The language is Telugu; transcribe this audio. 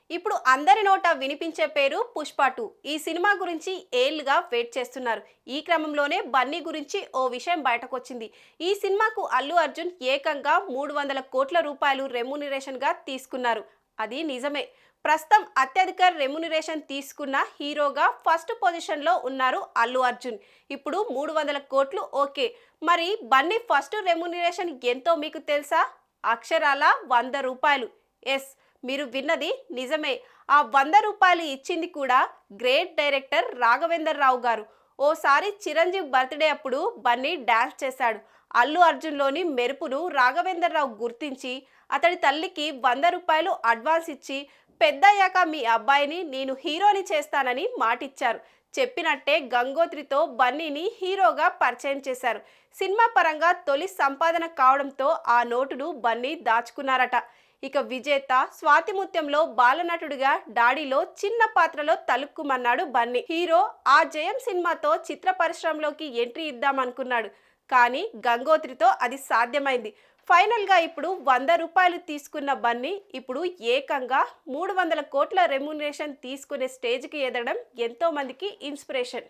ఇప్పుడు అందరి నోట వినిపించే పేరు పుష్ప 2. ఈ సినిమా గురించి ఏళ్లుగా వెయిట్ చేస్తున్నారు. ఈ క్రమంలోనే బన్నీ గురించి ఓ విషయం బయటకొచ్చింది. ఈ సినిమాకు అల్లు అర్జున్ ఏకంగా 300 కోట్ల రూపాయలు రెమ్యూనరేషన్ గా తీసుకున్నారు. అది నిజమే. ప్రస్తుతం అత్యధిక రెమ్యూనరేషన్ తీసుకున్న హీరోగా ఫస్ట్ పొజిషన్ లో ఉన్నారు అల్లు అర్జున్. ఇప్పుడు 300 కోట్లు ఓకే. మరి బన్నీ ఫస్ట్ రెమ్యూనరేషన్ ఎంతో మీకు తెలుసా? అక్షరాల 100 రూపాయలు. ఎస్, మీరు విన్నది నిజమే. ఆ 100 రూపాయలు ఇచ్చింది కూడా గ్రేట్ డైరెక్టర్ రాఘవేందర్ రావు గారు. ఓసారి చిరంజీవి బర్త్డే అప్పుడు బన్నీ డాన్స్ చేశాడు. అల్లు అర్జున్లోని మెరుపును రాఘవేందర్ రావు గుర్తించి అతడి తల్లికి 100 రూపాయలు అడ్వాన్స్ ఇచ్చి పెద్దయ్యాక మీ అబ్బాయిని నేను హీరోని చేస్తానని మాటిచ్చారు. చెప్పినట్టే గంగోత్రితో బన్నీని హీరోగా పరిచయం చేశారు. సినిమా పరంగా తొలి సంపాదన కావడంతో ఆ నోటును బన్నీ దాచుకున్నారట. ఇక విజేత స్వాతిముత్యంలో బాలనటుడిగా డాడీలో చిన్న పాత్రలో తలుక్కుమన్నాడు బన్నీ. హీరో ఆ జయం సినిమాతో చిత్ర పరిశ్రమలోకి ఎంట్రీ ఇద్దామనుకున్నాడు. కానీ గంగోత్రితో అది సాధ్యమైంది. ఫైనల్ గా ఇప్పుడు 100 రూపాయలు తీసుకున్న బన్నీ ఇప్పుడు ఏకంగా 300 కోట్ల రెమ్యూనరేషన్ తీసుకునే స్టేజ్కి ఎదగడం ఎంతో మందికి ఇన్స్పిరేషన్.